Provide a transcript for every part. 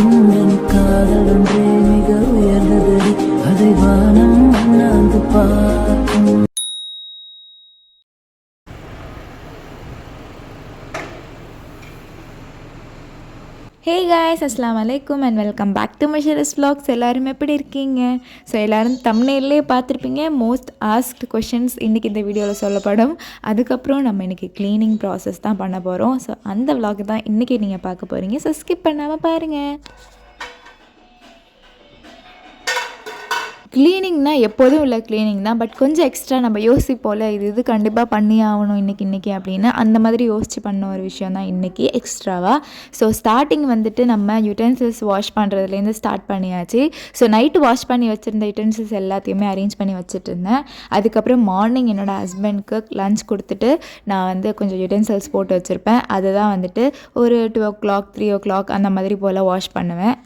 உந்தன் காதல் ஒன்றே மிக உயர்ந்ததடி, அதை வானம் அண்ணாந்து பார்க்கும். ஹே காய்ஸ், அஸ்ஸலாமு அலைக்கும் அண்ட் வெல்கம் பேக் டு மிஷரஸ் vlogs. எல்லோரும் எப்படி இருக்கீங்க? ஸோ எல்லோரும் தம்ப்நெயிலே பார்த்துருப்பீங்க மோஸ்ட் ஆஸ்க்டு கொஷின்ஸ் இன்றைக்கி இந்த வீடியோவில் சொல்லப்படும். அதுக்கப்புறம் நம்ம இன்றைக்கி க்ளீனிங் ப்ராசஸ் தான் பண்ண போகிறோம். ஸோ அந்த vlog தான் இன்றைக்கி நீங்கள் பார்க்க போகிறீங்க. ஸோ ஸ்கிப் பண்ணாமல் பாருங்கள். க்ளீனிங்னா எப்போதும் உள்ள க்ளீனிங் தான், பட் கொஞ்சம் எக்ஸ்ட்ரா நம்ம யோசிப்போல் இது கண்டிப்பாக பண்ணி ஆகணும் இன்றைக்கி அப்படின்னு அந்த மாதிரி யோசித்து பண்ண ஒரு விஷயம் தான் இன்றைக்கி எக்ஸ்ட்ராவாக. ஸோ ஸ்டார்டிங் வந்துட்டு நம்ம யுட்டென்சில்ஸ் வாஷ் பண்ணுறதுலேருந்து ஸ்டார்ட் பண்ணியாச்சு. ஸோ நைட்டு வாஷ் பண்ணி வச்சுருந்த யுட்டென்சில்ஸ் எல்லாத்தையுமே அரேஞ்ச் பண்ணி வச்சுட்டு இருந்தேன். அதுக்கப்புறம் மார்னிங் என்னோடய ஹஸ்பண்ட்க்கு லன்ச் கொடுத்துட்டு நான் வந்து கொஞ்சம் யுட்டென்சில்ஸ் போட்டு வச்சுருப்பேன். அதை தான் வந்துட்டு ஒரு 2 o'clock 3 o'clock அந்த மாதிரி போல் வாஷ் பண்ணுவேன்.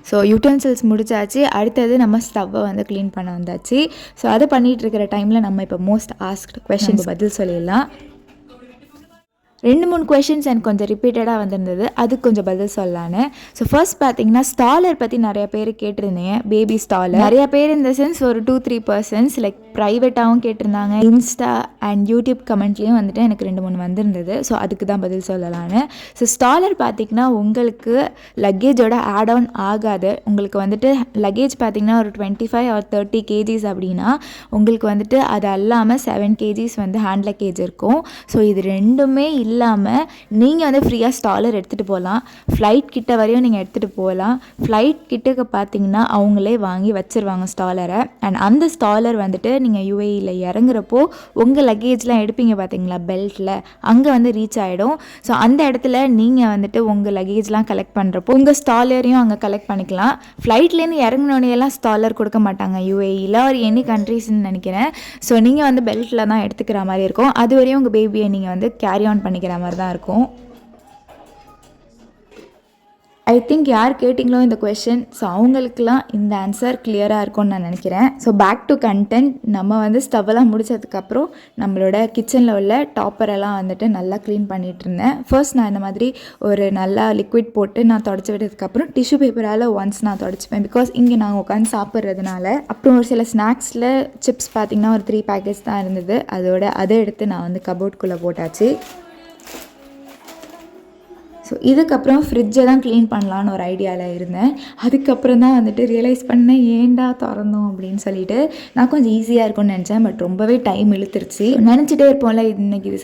ஸோ யூட்டென்சில்ஸ் முடிச்சாச்சு. அடுத்தது நம்ம ஸ்டவ்வை வந்து க்ளீன் பண்ண வந்தாச்சு. ஸோ அதை பண்ணிகிட்டு இருக்கிற டைமில் நம்ம இப்போ மோஸ்ட் ஆஸ்க்டு கொஷின்ஸ் பதில் சொல்லிடலாம். 2-3 கொஷின்ஸ் எனக்கு கொஞ்சம் ரிப்பீட்டடாக வந்திருந்தது, அதுக்கு கொஞ்சம் பதில் சொல்லலான்னு. ஸோ ஃபர்ஸ்ட் பார்த்தீங்கன்னா ஸ்டாலர் பற்றி நிறைய பேர் கேட்டிருந்தீங்க. பேபி ஸ்டாலர் நிறைய பேர் இந்த சென்ஸ் ஒரு 2-3 பர்சன்ஸ் லைக் ப்ரைவேட்டாகவும் கேட்டிருந்தாங்க. இன்ஸ்டா அண்ட் யூடியூப் கமெண்ட்லேயும் வந்துட்டு எனக்கு 2-3 வந்திருந்தது. ஸோ அதுக்கு தான் பதில் சொல்லலான்னு. ஸோ ஸ்டாலர் பார்த்திங்கன்னா உங்களுக்கு லக்கேஜோட ஆட் ஆன் ஆகாது. உங்களுக்கு வந்துட்டு லக்கேஜ் பார்த்திங்கன்னா ஒரு 25 or 30 kgs அப்படின்னா உங்களுக்கு வந்துட்டு அது அல்லாமல் 7 kgs வந்து ஹேண்ட் லக்கேஜ் இருக்கும். ஸோ இது ரெண்டுமே இல்லாமல் நீங்கள் வந்து ஃப்ரீயாக ஸ்டாலர் எடுத்துகிட்டு போகலாம். ஃப்ளைட் கிட்ட வரையும் நீங்கள் எடுத்துகிட்டு போகலாம். ஃப்ளைட் கிட்டக்கு பார்த்தீங்கன்னா அவங்களே வாங்கி வச்சுருவாங்க ஸ்டாலரை. அண்ட் அந்த ஸ்டாலர் வந்துட்டு நீங்கள் யூஏஇயில் இறங்குறப்போ உங்கள் லக்கேஜ்லாம் எடுப்பீங்க பார்த்தீங்களா பெல்ட்டில், அங்கே வந்து ரீச் ஆகிடும். ஸோ அந்த இடத்துல நீங்கள் வந்துட்டு உங்கள் லக்கேஜ்லாம் கலெக்ட் பண்ணுறப்போ உங்கள் ஸ்டாலரையும் அங்கே கலெக்ட் பண்ணிக்கலாம். ஃப்ளைட்லேருந்து இறங்கினோடனேலாம் ஸ்டாலர் கொடுக்க மாட்டாங்க யூஏஇயில் ஒரு எனி கண்ட்ரீஸ்ன்னு நினைக்கிறேன். ஸோ நீங்கள் வந்து பெல்ட்டில் தான் எடுத்துக்கிற மாதிரி இருக்கும். அது வரையும் உங்கள் பேபியை நீங்கள் வந்து கேரி ஆன் பண்ணிக்கிற மாதிரி தான் இருக்கும். ஐ திங்க் யார் கேட்டிங்களோ இந்த கொஷின், ஸோ அவங்களுக்குலாம் இந்த ஆன்சர் கிளியராக இருக்கும்னு நான் நினைக்கிறேன். So back to content. நம்ம வந்து ஸ்டவ்வெல்லாம் முடிச்சதுக்கப்புறம் நம்மளோட கிச்சனில் உள்ள டாப்பரெல்லாம் வந்துட்டு நல்லா க்ளீன் பண்ணிகிட்டு இருந்தேன். ஃபர்ஸ்ட் நான் இந்த மாதிரி ஒரு நல்லா லிக்விட் போட்டு நான் தொடச்சி விட்டதுக்கப்புறம் டிஷ்யூ பேப்பரால் ஒன்ஸ் நான் தொடச்சிப்பேன். பிகாஸ் இங்கே நாங்கள் உட்காந்து சாப்பிட்றதுனால. அப்புறம் ஒரு சில ஸ்நாக்ஸில் சிப்ஸ் பார்த்திங்கன்னா ஒரு 3 packets தான் இருந்தது. அதை எடுத்து நான் வந்து கபோர்ட்குள்ளே போட்டாச்சு. ஸோ இதுக்கப்புறம் ஃப்ரிட்ஜை தான் க்ளீன் பண்ணலான்னு ஒரு ஐடியாவில் இருந்தேன். அதுக்கப்புறம் தான் வந்துட்டு ரியலைஸ் பண்ணேன் ஏன்டா திறந்தோம் அப்படின்னு சொல்லிட்டு. நான் கொஞ்சம் ஈஸியாக இருக்கும்னு நினச்சேன், பட் ரொம்பவே டைம் இழுத்துருச்சு. நினச்சிட்டே இருப்போம்ல இன்றைக்கி இது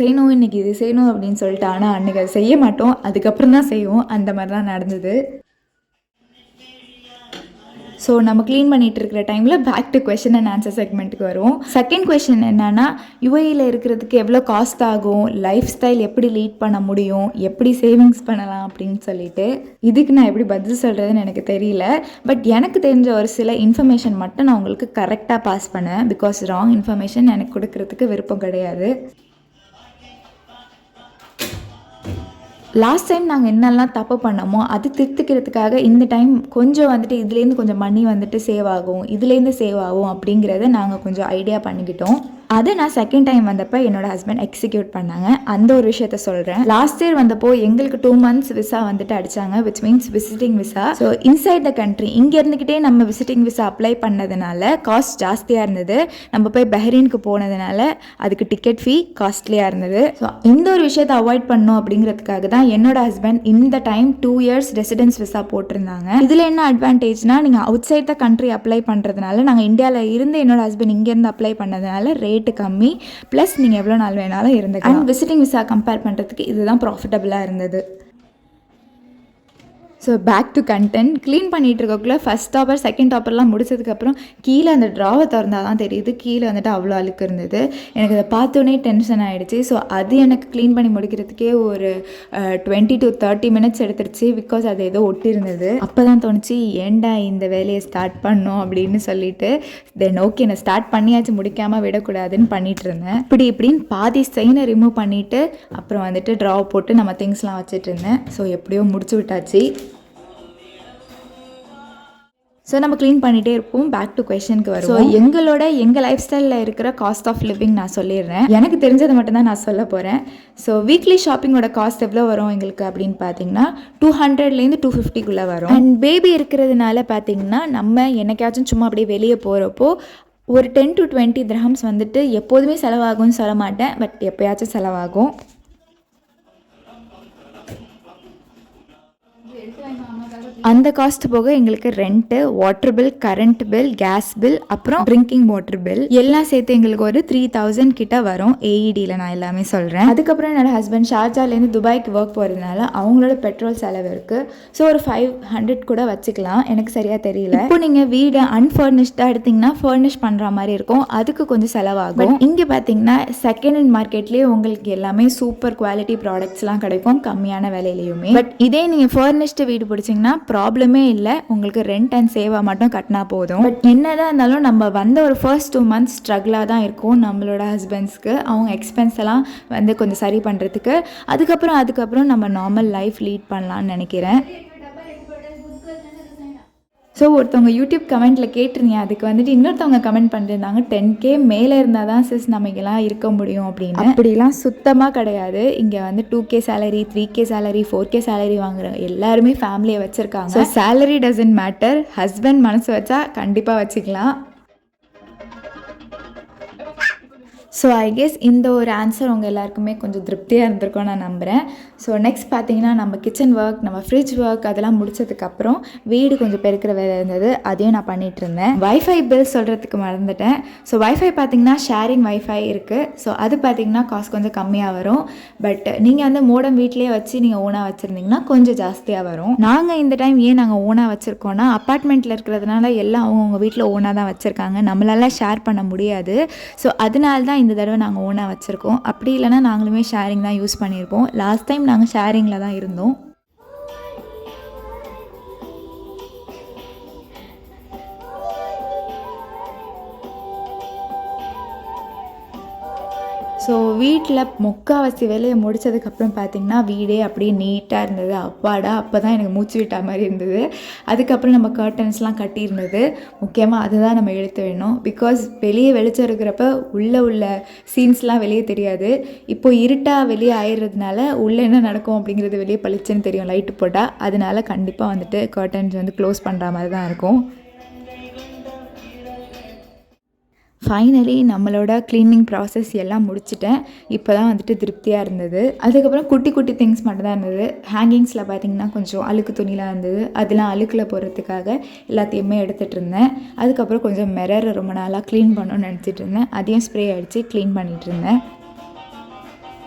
செய்யணும் அப்படின்னு சொல்லிட்டு. ஆனால் அன்றைக்கி அதை செய்ய மாட்டோம், அதுக்கப்புறம் தான் செய்வோம். அந்த மாதிரி தான் நடந்தது. ஸோ நம்ம க்ளீன் பண்ணிகிட்டு இருக்கிற டைமில் back to question and answer செக்மெண்ட்டுக்கு வருவோம். செகண்ட் கொஷின் என்னென்னா யூஏஇயில் இருக்கிறதுக்கு எவ்வளோ காஸ்ட் ஆகும், லைஃப் ஸ்டைல் எப்படி லீட் பண்ண முடியும், எப்படி சேவிங்ஸ் பண்ணலாம் அப்படின்னு சொல்லிட்டு. இதுக்கு நான் எப்படி பதில் சொல்கிறதுன்னு எனக்கு தெரியல. பட் எனக்கு தெரிஞ்ச ஒரு சில இன்ஃபர்மேஷன் மட்டும் நான் உங்களுக்கு கரெக்டாக பாஸ் பண்ணேன். பிகாஸ் ராங் இன்ஃபர்மேஷன் எனக்கு கொடுக்கறதுக்கு விருப்பம் கிடையாது. லாஸ்ட் டைம் நாங்கள் என்னெல்லாம் தப்பு பண்ணோமோ அது திருத்திக்கிறதுக்காக இந்த டைம் கொஞ்சம் வந்துட்டு இதுலேருந்து கொஞ்சம் மணி வந்துட்டு சேவ் ஆகும் அப்படிங்கிறத நாங்கள் கொஞ்சம் ஐடியா பண்ணிக்கிட்டோம். அதை நான் செகண்ட் டைம் வந்தப்போ என்னோடய ஹஸ்பண்ட் எக்ஸிக்யூட் பண்ணாங்க. அந்த ஒரு விஷயத்த சொல்கிறேன். லாஸ்ட் இயர் வந்தப்போ எங்களுக்கு 2 months விசா வந்துட்டு அடித்தாங்க, which means visiting visa. So inside the country இங்கே இருந்துக்கிட்டே நம்ம விசிட்டிங் விசா அப்ளை பண்ணதுனால காஸ்ட் ஜாஸ்தியாக இருந்தது. நம்ம போய் பஹ்ரைனுக்கு போனதுனால அதுக்கு டிக்கெட் ஃபீ காஸ்ட்லியாக இருந்தது. ஸோ இந்த ஒரு விஷயத்தை அவாய்ட் பண்ணணும் அப்படிங்கிறதுக்காக தான் என்னோட ஹஸ்பண்ட் இந்த டைம் 2 years ரெசிடென்ஸ் விசா போட்டிருந்தாங்க. இதில் என்ன அட்வான்டேஜ்னால் நீங்கள் outside the country apply பண்ணுறதுனால, நாங்கள் இந்தியாவில் இருந்து என்னோட ஹஸ்பண்ட் இங்கேருந்து அப்ளை பண்ணதுனால ரேட்டு கம்மி, ப்ளஸ் நீங்கள் எவ்வளோ நாள் வேணாலும் இருந்துக்கலாம். அண்ட் விசிட்டிங் விசா கம்பேர் பண்ணுறதுக்கு இதுதான் ப்ராஃபிட்டபுளாக இருந்தது. So back to content. Clean பண்ணிகிட்டு இருக்கக்குள்ளே ஃபஸ்ட் டாப்பர் செகண்ட் டாப்பர்லாம் முடிச்சதுக்கப்புறம் கீழே அந்த ட்ராவை திறந்தால் தான் தெரியுது கீழே வந்துட்டு அவ்வளோ அழுக்கு இருந்தது. எனக்கு அதை பார்த்தோன்னே டென்ஷன் ஆகிடுச்சு. ஸோ அது எனக்கு க்ளீன் பண்ணி முடிக்கிறதுக்கே ஒரு 20 to 30 minutes எடுத்துருச்சு. பிகாஸ் அது ஏதோ ஒட்டியிருந்தது. அப்போ தான் தோணுச்சு ஏன்டா இந்த வேலையை ஸ்டார்ட் பண்ணோம் அப்படின்னு சொல்லிட்டு. தென் ஓகே நான் ஸ்டார்ட் பண்ணியாச்சு, முடிக்காமல் விடக்கூடாதுன்னு பண்ணிகிட்டு இருந்தேன். இப்படின்னு பாதி ஸ்டெயினை ரிமூவ் பண்ணிவிட்டு அப்புறம் வந்துட்டு ட்ராவை போட்டு நம்ம திங்ஸ்லாம் வச்சுட்டு இருந்தேன். ஸோ எப்படியோ முடிச்சு விட்டாச்சு. ஸோ நம்ம க்ளீன் பண்ணிகிட்டே இருப்போம். பேக் டு கொஷனுக்கு வரும். ஸோ எங்கள் லைஃப் ஸ்டைலில் இருக்கிற காஸ்ட் ஆஃப் லிவிங் நான் சொல்லிடுறேன். எனக்கு தெரிஞ்சதை மட்டும்தான் நான் சொல்ல போகிறேன். ஸோ வீக்லி ஷாப்பிங்கோட காஸ்ட் எவ்வளோ வரும் எங்களுக்கு அப்படின்னு பார்த்தீங்கன்னா 200லேருந்து 250க்குள்ளே வரும். அண்ட் பேபி இருக்கிறதுனால பார்த்தீங்கன்னா நம்ம என்னைக்காச்சும் சும்மா அப்படியே வெளியே போகிறப்போ ஒரு 10 to 20 dirhams வந்துட்டு எப்போதுமே செலவாகும்னு சொல்ல மாட்டேன், பட் எப்போயாச்சும் செலவாகும். அந்த காஸ்ட் போக எங்களுக்கு rent, water bill, current bill, gas bill, அப்புறம் ட்ரிங்கிங் வாட்டர் பில் எல்லாம் சேர்த்து எங்களுக்கு ஒரு 3000 கிட்ட வரும். ஏஇடியில் நான் எல்லாமே சொல்கிறேன். அதுக்கப்புறம் என்னோட ஹஸ்பண்ட் ஷார்ஜாலேருந்து துபாய்க்கு ஒர்க் போகிறதுனால அவங்களோட பெட்ரோல் செலவு இருக்குது. ஸோ ஒரு 500 கூட வச்சுக்கலாம், எனக்கு சரியாக தெரியல. இப்போ நீங்கள் வீடு அன்ஃபர்னிஷ்டாக எடுத்திங்கன்னா ஃபர்னிஷ் பண்ணுற மாதிரி இருக்கும், அதுக்கு கொஞ்சம் செலவாகும். இங்கே பார்த்தீங்கன்னா செகண்ட் ஹேண்ட் மார்க்கெட்லேயே உங்களுக்கு எல்லாமே சூப்பர் குவாலிட்டி ப்ராடக்ட்ஸ்லாம் கிடைக்கும் கம்மியான விலையிலையுமே. பட் இதே நீங்கள் ஃபர்னிஷ்டு வீடு பிடிச்சிங்கன்னா ப்ராப்ளமே இல்லை, உங்களுக்கு ரெண்ட் அண்ட் சேவாக மட்டும் கட்டினா போதும். பட் என்னதான் இருந்தாலும் நம்ம வந்த ஒரு ஃபர்ஸ்ட் 2 months ஸ்ட்ரகிளாக தான் இருக்கும் நம்மளோட ஹஸ்பண்ட்ஸ்க்கு, அவங்க எக்ஸ்பென்ஸ் எல்லாம் வந்து கொஞ்சம் சரி பண்ணுறதுக்கு. அதுக்கப்புறம் நம்ம நார்மல் லைஃப் லீட் பண்ணலான்னு நினைக்கிறேன். ஸோ ஒருத்தவங்க யூடியூப் கமெண்ட்டில் கேட்டிருந்தீங்க, அதுக்கு வந்துட்டு இன்னொருத்தவங்க கமெண்ட் பண்ணியிருந்தாங்க 10K மேலே இருந்தால் தான் சிஸ் நமக்கெல்லாம் இருக்க முடியும் அப்படின்னு. அப்படிலாம் சுத்தமாக கிடையாது. இங்கே வந்து 2K salary, 3K salary, 4K salary வாங்குற எல்லாருமே ஃபேமிலியை வச்சுருக்காங்க. So salary doesn't matter, husband மனசு வச்சா கண்டிப்பாக வச்சுக்கலாம். ஸோ ஐ கெஸ் இந்த ஒரு ஆன்சர் உங்கள் எல்லாருக்குமே கொஞ்சம் திருப்தியாக இருந்திருக்கும் நான் நம்புகிறேன். ஸோ நெக்ஸ்ட் பார்த்தீங்கன்னா நம்ம கிச்சன் ஒர்க், நம்ம ஃப்ரிட்ஜ் ஒர்க் அதெல்லாம் முடிச்சதுக்கப்புறம் வீடு கொஞ்சம் பெருக்கிற வேலை இருந்தது, அதையும் நான் பண்ணிகிட்டு இருந்தேன். வைஃபை பில் சொல்கிறதுக்கு மறந்துட்டேன். ஸோ வைஃபை பார்த்தீங்கன்னா ஷேரிங் வைஃபை இருக்குது. ஸோ அது பார்த்தீங்கன்னா காஸ்ட் கொஞ்சம் கம்மியாக வரும். பட் நீங்கள் வந்து மோடம் வீட்லேயே வச்சு நீங்கள் ஓனாக வச்சுருந்தீங்கன்னா கொஞ்சம் ஜாஸ்தியாக வரும். நாங்கள் இந்த டைம் ஏன் நாங்கள் ஓனாக வச்சுருக்கோன்னா, அப்பார்ட்மெண்ட்டில் இருக்கிறதுனால எல்லாம் அவங்கவுங்க வீட்டில் ஓனாக தான் வச்சுருக்காங்க, நம்மளால ஷேர் பண்ண முடியாது. ஸோ அதனால தான் இந்த தடவை நாங்கள் ஓனாக வச்சுருக்கோம். அப்படி இல்லைனா நாங்களுமே ஷேரிங் தான் யூஸ் பண்ணியிருப்போம். லாஸ்ட் டைம் நாங்கள் ஷேரிங்கில் தான் இருந்தோம். ஸோ வீட்டில் முக்கால்வாசி வேலையை முடித்ததுக்கப்புறம் பார்த்திங்கன்னா வீடே அப்படியே நீட்டாக இருந்தது. அப்பாடா, அப்போ தான் எனக்கு மூச்சு விட்டா மாதிரி இருந்தது. அதுக்கப்புறம் நம்ம கர்டன்ஸ்லாம் கட்டியிருந்தது. முக்கியமாக அதுதான் நம்ம எடுத்து வேணும். பிகாஸ் வெளியே வெளிச்சம் இருக்கிறப்ப உள்ள சீன்ஸ்லாம் வெளியே தெரியாது. இப்போது இருட்டாக வெளியே ஆயிடுறதுனால உள்ளே என்ன நடக்கும் அப்படிங்கிறது வெளியே பளிச்சுன்னு தெரியும் லைட்டு போட்டால். அதனால கண்டிப்பாக வந்துட்டு கர்டன்ஸ் வந்து க்ளோஸ் பண்ணுற மாதிரி தான் இருக்கும். ஃபைனலி நம்மளோட க்ளீனிங் ப்ராசஸ் எல்லாம் முடிச்சுட்டேன். இப்போ தான் வந்துட்டு திருப்தியாக இருந்தது. அதுக்கப்புறம் குட்டி குட்டி திங்ஸ் மட்டும் தான் இருந்தது. ஹேங்கிங்ஸில் பார்த்திங்கன்னா கொஞ்சம் அழுக்கு துணிலாம் இருந்தது, அதெல்லாம் அழுக்கில் போடுறதுக்காக எல்லாத்தையுமே எடுத்துகிட்டு இருந்தேன். அதுக்கப்புறம் கொஞ்சம் மிரரை ரொம்ப நாளாக க்ளீன் பண்ணணும்னு நினச்சிட்டு இருந்தேன், அதையும் ஸ்ப்ரே அடித்து க்ளீன் பண்ணிகிட்டு இருந்தேன்.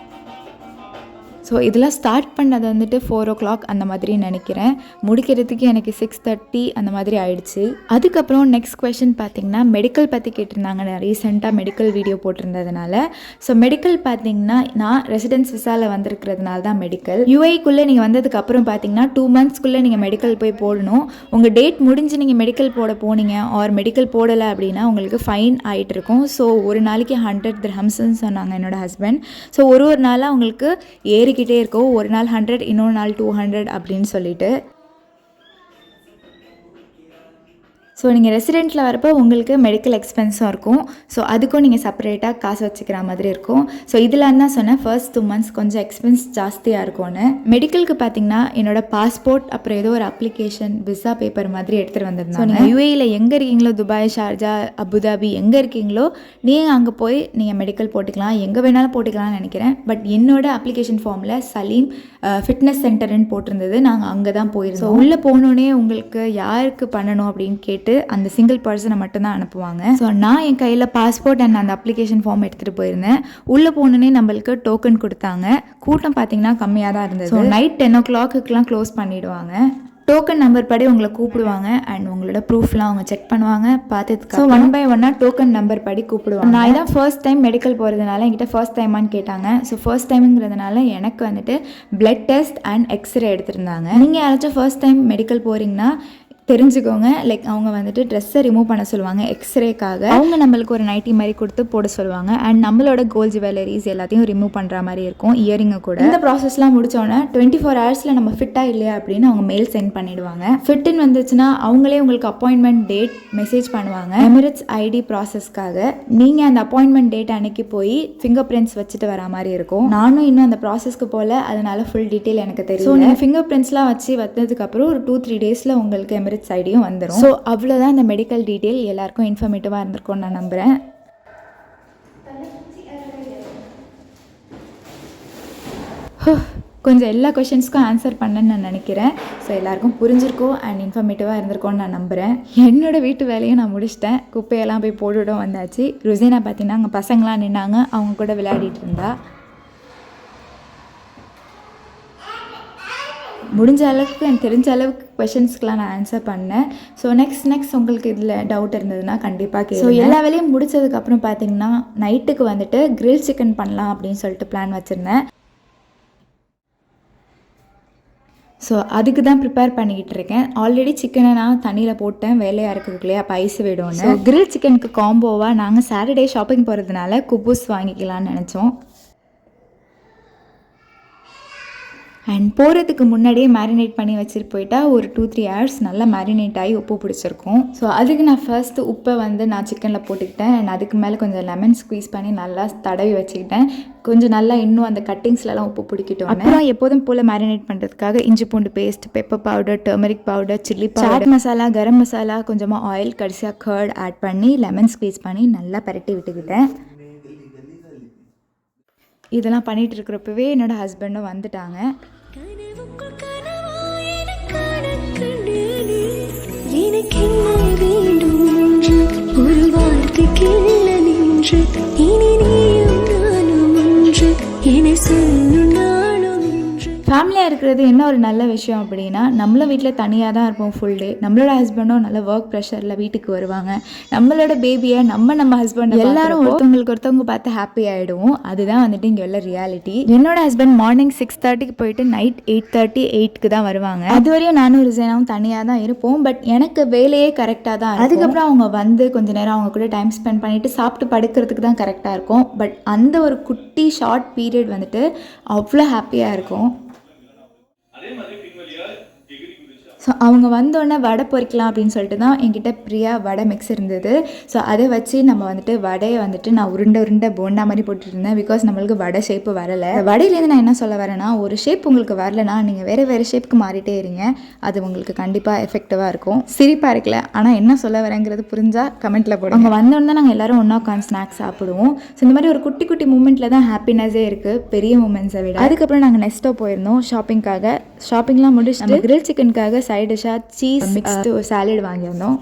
ஸோ இதெல்லாம் ஸ்டார்ட் பண்ணது வந்துட்டு 4 o'clock அந்த மாதிரி நினைக்கிறேன். முடிக்கிறதுக்கு எனக்கு 6:30 அந்த மாதிரி ஆயிடுச்சு. அதுக்கப்புறம் நெக்ஸ்ட் கொஷின் பார்த்திங்கன்னா மெடிக்கல் பற்றி கேட்டிருந்தாங்க. நான் ரீசெண்டாக மெடிக்கல் வீடியோ போட்டிருந்ததுனால. ஸோ மெடிக்கல் பார்த்திங்கன்னா நான் ரெசிடென்ஸ் விசாவில் வந்திருக்கிறதுனால தான் மெடிக்கல். யூஏக்குள்ளே நீங்கள் வந்ததுக்கப்புறம் பார்த்திங்கன்னா 2 monthsக்குள்ளே நீங்கள் மெடிக்கல் போய் போடணும். உங்கள் டேட் முடிஞ்சு நீங்கள் மெடிக்கல் போட போனீங்க ஆர் மெடிக்கல் போடலை அப்படின்னா உங்களுக்கு ஃபைன் ஆகிட்டு இருக்கும். ஸோ ஒரு நாளைக்கு 100 dirhamsன்னு சொன்னாங்க என்னோடய ஹஸ்பண்ட். ஸோ ஒரு நாளாக அவங்களுக்கு ஏறிக்கிட்டே இருக்கும். ஒரு நாள் 100, இன்னொரு நாள் 200 அப்படின்னு சொல்லிட்டு. ஸோ நீங்கள் ரெசிடெண்ட்டில் வரப்போ உங்களுக்கு மெடிக்கல் எக்ஸ்பென்ஸும் இருக்கும். ஸோ அதுக்கும் நீங்கள் செப்பரேட்டாக காசு வச்சுக்கிற மாதிரி இருக்கும். ஸோ இதில் தான் சொன்னேன் ஃபர்ஸ்ட் 2 months கொஞ்சம் எக்ஸ்பென்ஸ் ஜாஸ்தியாக இருக்கும்னு. மெடிக்கலுக்கு பார்த்தீங்கன்னா என்னோடய பாஸ்போர்ட், அப்புறம் ஏதோ ஒரு அப்ளிகேஷன், விசா பேப்பர் மாதிரி எடுத்துகிட்டு வந்திருந்தாங்க. நீங்கள் யூஏயில் எங்கே இருக்கீங்களோ, துபாய், ஷார்ஜா, அபுதாபி எங்கே இருக்கீங்களோ நீங்கள் அங்கே போய் நீங்கள் மெடிக்கல் போட்டுக்கலாம், எங்கே வேணாலும் போட்டுக்கலாம்னு நினைக்கிறேன். பட் என்னோட அப்ளிகேஷன் ஃபார்மில் சலீம் ஃபிட்னஸ் சென்டர்னு போட்டிருந்தது. நாங்கள் அங்கே தான் போயிருந்தோம். ஸோ உள்ளே போனோடனே உங்களுக்கு யாருக்கு பண்ணணும் அப்படின்னு கேட்டு அந்த சிங்கிள் பர்சனை மட்டும்தான் அனுப்புவாங்க. ஸோ நான் என் கையில் பாஸ்போர்ட் அண்ட் அந்த அப்ளிகேஷன் ஃபார்ம் எடுத்துகிட்டு போயிருந்தேன். உள்ளே போனோடனே நம்மளுக்கு டோக்கன் கொடுத்தாங்க. கூட்டம் பார்த்தீங்கன்னா கம்மியாக தான் இருந்தது. ஸோ நைட் 10 o'clockக்குலாம் க்ளோஸ் பண்ணிவிடுவாங்க. டோக்கன் நம்பர் படி உங்களை கூப்பிடுவாங்க அண்ட் உங்களோட ப்ரூஃப்லாம் அவங்க செக் பண்ணுவாங்க. பார்த்ததுக்கு 1 by 1 டோக்கன் நம்பர் படி கூப்பிடுவாங்க. நான் இதான் ஃபர்ஸ்ட் டைம் மெடிக்கல் போகிறதுனால என்கிட்ட ஃபர்ஸ்ட் டைமான்னு கேட்டாங்க. ஸோ ஃபர்ஸ்ட் டைமுங்கிறதுனால எனக்கு வந்துட்டு பிளட் டெஸ்ட் அண்ட் எக்ஸ்ரே எடுத்திருந்தாங்க. நீங்கள் யாராச்சும் ஃபர்ஸ்ட் டைம் மெடிக்கல் போகிறீங்கன்னா தெரிஞ்சுக்கோங்க. லைக் அவங்க வந்துட்டு ட்ரெஸ்ஸை ரிமூவ் பண்ண சொல்லுவாங்க எக்ஸ்ரேக்காக. அவங்க நம்மளுக்கு ஒரு நைட்டி மாதிரி கொடுத்து போட சொல்லுவாங்க. அண்ட் நம்மளோட கோல்ட் ஜுவல்லரிஸ் எல்லாத்தையும் ரிமூவ் பண்ணுற மாதிரி இருக்கும், இயரிங்கை கூட. இந்த ப்ராசஸ்லாம் முடிச்சோன்னே 24 ஹவர்ஸில் நம்ம ஃபிட்டாக இல்லையா அப்படின்னு அவங்க மெயில் சென்ட் பண்ணிடுவாங்க. ஃபிட்டுன்னு வந்துச்சுன்னா அவங்களே உங்களுக்கு அப்பாயின்மெண்ட் டேட் மெசேஜ் பண்ணுவாங்க. எமிரேட்ஸ் ஐடி ப்ராசஸ்க்காக நீங்கள் அந்த அப்பாயின்மெண்ட் டேட் அன்னைக்கு போய் ஃபிங்கர் பிரிண்ட்ஸ் வச்சுட்டு வர மாதிரி இருக்கும். நானும் இன்னும் அந்த ப்ராசஸ்க்கு போல, அதனால ஃபுல் டீட்டெயில் எனக்கு தெரியும். ஸோ நீங்கள் ஃபிங்கர் பிரிண்ட்ஸ்லாம் வச்சு வந்ததுக்கப்புறம் ஒரு 2-3 டேஸில் உங்களுக்கு எமிரேட்ஸ் ஐடியும் வந்துடும். ஸோ அவ்வளோதான் இந்த மெடிக்கல் டீட்டெயில். எல்லாருக்கும் இன்ஃபர்மேட்டிவாக இருந்திருக்கும்னு நான் நம்புகிறேன். கொஞ்சம் எல்லா கொஷின்ஸ்க்கும் ஆன்சர் பண்ணேன்னு நான் நினைக்கிறேன். ஸோ எல்லாருக்கும் புரிஞ்சிருக்கும் அண்ட் இன்ஃபர்மேட்டிவாக இருந்திருக்கும்னு நான் நம்புகிறேன். என்னோடய வீட்டு வேலையும் நான் முடிச்சிட்டேன். குப்பையெல்லாம் போய் போட்டுவிடும் வந்தாச்சு. ருசினா பார்த்தீங்கன்னா அங்கே பசங்களாம் நின்னாங்க, அவங்க கூட விளையாடிட்டு இருந்தா. முடிஞ்ச அளவுக்கு எனக்கு தெரிஞ்ச அளவுக்கு கொஷின்ஸ்க்கெலாம் நான் ஆன்சர் பண்ணேன். ஸோ நெக்ஸ்ட் உங்களுக்கு இதில் டவுட் இருந்ததுன்னா கண்டிப்பாக கேளுங்க. ஸோ எல்லா வேலையும் முடிச்சதுக்கப்புறம் பார்த்தீங்கன்னா நைட்டுக்கு வந்துட்டு கிரில் சிக்கன் பண்ணலாம் அப்படின்னு சொல்லிட்டு பிளான் வச்சுருந்தேன். ஸோ அதுக்கு தான் ப்ரிப்பேர் பண்ணிக்கிட்டு இருக்கேன். ஆல்ரெடி சிக்கனை நான் தண்ணியில் போட்டேன், வேலையாக இருக்கிறதுக்குள்ளே அப்போ ஐஸ் விடுவோன்னு. ஸோ கிரில் சிக்கனுக்கு காம்போவாக நாங்கள் சாட்டர்டே ஷாப்பிங் போகிறதுனால குபூஸ் வாங்கிக்கலாம்னு நினச்சோம். அண்ட் போகிறதுக்கு முன்னாடியே மேரினேட் பண்ணி வச்சுட்டு போயிட்டா ஒரு 2-3 ஹவர்ஸ் நல்லா மேரினேட் ஆகி உப்பு பிடிச்சிருக்கும். ஸோ அதுக்கு நான் ஃபர்ஸ்ட்டு உப்பை நான் சிக்கனில் போட்டுக்கிட்டேன். அண்ட் அதுக்கு மேலே கொஞ்சம் லெமன் ஸ்குவீஸ் பண்ணி நல்லா தடவி வச்சுக்கிட்டேன். கொஞ்சம் நல்லா இன்னும் அந்த கட்டிங்ஸ்லாம் உப்பு பிடிக்கிட்டோம். அப்புறம் எப்போதும் போல் மேரினேட் பண்ணுறதுக்காக இஞ்சி பூண்டு paste, pepper powder, turmeric powder, chilli powder, chaat masala, garam masala, கொஞ்சமாக ஆயில், கடைசியாக கர்ட் ஆட் பண்ணி லெமன் ஸ்குவீஸ் பண்ணி நல்லா பரட்டி விட்டுக்கிட்டேன். இதெல்லாம் பண்ணிகிட்டு இருக்கிறப்பவே என்னோடய ஹஸ்பண்டும் வந்துட்டாங்க. ஒரு வார்த்தைக்கு நின்று இனி நீயும் நானும் ஒன்று என சொல்லும் நானும். ஃபேமிலியாக இருக்கிறது என்ன ஒரு நல்ல விஷயம் அப்படின்னா, நம்மளும் வீட்டில் தனியாக தான் இருப்போம் ஃபுல் டே. நம்மளோட ஹஸ்பண்டும் நல்ல ஒர்க் ப்ரெஷரில் வீட்டுக்கு வருவாங்க. நம்மளோட பேபியை நம்ம ஹஸ்பண்ட் எல்லாரும் ஒருத்தவங்க பார்த்து ஹாப்பி ஆகிடுவோம். அதுதான் வந்துட்டு இங்கே உள்ள ரியாலிட்டி. என்னோட ஹஸ்பண்ட் மார்னிங் 6:30க்கு போயிட்டு நைட் 8:30-8க்கு தான் வருவாங்க. அதுவரையும் நானும் ரிசைனாவும் தனியாக தான் இருப்போம். பட் எனக்கு வேலையே கரெக்டாக தான். அதுக்கப்புறம் அவங்க வந்து கொஞ்சம் நேரம் அவங்க கூட டைம் ஸ்பெண்ட் பண்ணிவிட்டு சாப்பிட்டு படுக்கிறதுக்கு தான் கரெக்டாக இருக்கும். பட் அந்த ஒரு குட்டி ஷார்ட் பீரியட் வந்துட்டு அவ்வளோ ஹாப்பியாக இருக்கும். ஸோ அவங்க வந்தோடனே வடை பொரிக்கலாம் அப்படின்னு சொல்லிட்டு தான் என்கிட்ட பிரியா வடை மிக்ஸ் இருந்தது. ஸோ அதை வச்சு நம்ம வந்துட்டு வடையை வந்துட்டு நான் உருண்டை போண்டா மாதிரி போட்டுருந்தேன். பிகாஸ் நம்மளுக்கு வடை ஷேப்பு வரலை. வடையிலேருந்து நான் என்ன சொல்ல வரேன்னா, ஒரு ஷேப் உங்களுக்கு வரலைன்னா நீங்கள் வேறு ஷேப்புக்கு மாறிட்டே இருங்க. அது உங்களுக்கு கண்டிப்பாக எஃபெக்டிவாக இருக்கும். சிரிப்பாக இருக்கல, ஆனால் என்ன சொல்ல வரேங்கிறது புரிஞ்சால் கமெண்ட்டில் போடுங்க. அவங்க வந்தோடனே தான் நாங்கள் எல்லோரும் ஒன்றா உட்காந்து ஸ்நாக்ஸ் சாப்பிடுவோம். ஸோ இந்த மாதிரி ஒரு குட்டி மூமெண்ட்டில் தான் ஹாப்பினஸே இருக்குது, பெரிய மூமெண்ட்ஸை விட. அதுக்கப்புறம் நாங்கள் நெக்ஸ்ட்டோ போயிருந்தோம் ஷாப்பிங்காக. ஷாப்பிங்லாம் முடிச்சு நம்ம கிரில் சிக்கனுக்காக சைட் டிஷ்ஷாக சீஸ் மிக்ஸ்டு ஒரு சாலட் வாங்கியிருந்தோம்.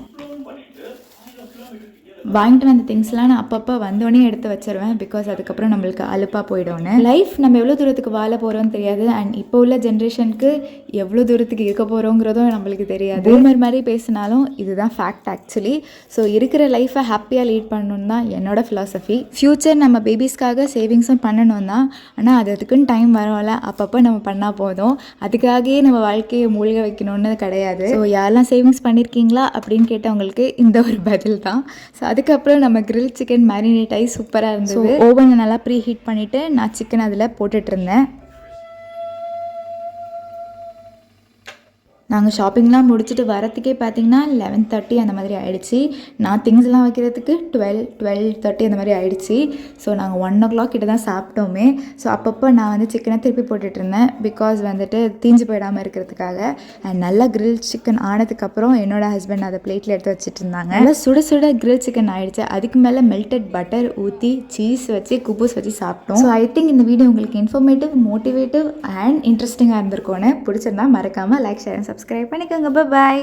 வாங்கிட்டு வந்த திங்ஸ்லாம் நான் அப்பப்போ வந்தோடனே எடுத்து வச்சிருவேன். பிகாஸ் அதுக்கப்புறம் நம்மளுக்கு அலுப்பாக போயிடும்னு. லைஃப் நம்ம எவ்வளோ தூரத்துக்கு வாழ போகிறோம்னு தெரியாது. அண்ட் இப்போ உள்ள ஜென்ரேஷனுக்கு எவ்வளோ தூரத்துக்கு இருக்க போகிறோங்கிறதும் நம்மளுக்கு தெரியாது. பூமர் மாதிரி பேசினாலும் இதுதான் ஃபேக்ட் ஆக்சுவலி. ஸோ இருக்கிற லைஃப்பை ஹாப்பியாக லீட் பண்ணணுன்னு தான் என்னோடய ஃபிலாசபி. ஃப்யூச்சர் நம்ம பேபிஸ்க்காக சேவிங்ஸும் பண்ணணும் தான். ஆனால் அதுக்குன்னு டைம் வரும்ல, அப்பப்போ நம்ம பண்ணால் போதும். அதுக்காகவே நம்ம வாழ்க்கையை மூழ்க வைக்கணும்னு கிடையாது. ஸோ யாரெல்லாம் சேவிங்ஸ் பண்ணியிருக்கீங்களா அப்படின்னு கேட்டவங்களுக்கு இந்த ஒரு பதில் தான். ஸோ அதுக்கப்புறம் நம்ம கிரில் சிக்கன் மேரினேட் ஆகி சூப்பராக இருந்தது. ஓவனை நல்லா ப்ரீ ஹீட் பண்ணிவிட்டு நான் சிக்கன் அதில் போட்டுட்டு இருந்தேன். நாங்கள் ஷாப்பிங்லாம் முடிச்சுட்டு வரத்துக்கே பார்த்திங்கன்னா 11:30 அந்த மாதிரி ஆகிடுச்சி. நான் திங்ஸ்லாம் வைக்கிறதுக்கு 12:30 அந்த மாதிரி ஆகிடுச்சி. ஸோ நாங்கள் 1 o'clock கிட்ட தான் சாப்பிட்டோமே. ஸோ அப்பப்போ நான் வந்து சிக்கனை திருப்பி போட்டுட்ருந்தேன். பிகாஸ் வந்துட்டு தீஞ்சு போயிடாமல் இருக்கிறதுக்காக. அண்ட் நல்லா கிரில் சிக்கன் ஆனதுக்கப்புறம் என்னோடய ஹஸ்பண்ட் அதை பிளேட்டில் எடுத்து வச்சுட்டு இருந்தாங்க. நல்லா சுட கிரில் சிக்கன் ஆகிடுச்சு. அதுக்கு மேலே மெல்டட் பட்டர் ஊற்றி சீஸ் வச்சு குபூஸ் வச்சு சாப்பிட்டோம். ஸோ ஐ திங்க் இந்த வீடியோ உங்களுக்கு இன்ஃபர்மேட்டிவ், மோட்டிவேட்டிவ் அண்ட் இன்ட்ரெஸ்டிங்காக இருந்திருக்கோன்னு. பிடிச்சிருந்தா மறக்காமல் லைக், ஷேர் அண்ட் சப்ஸ்கிரைப் பண்ணிக்கோங்க. பாய்.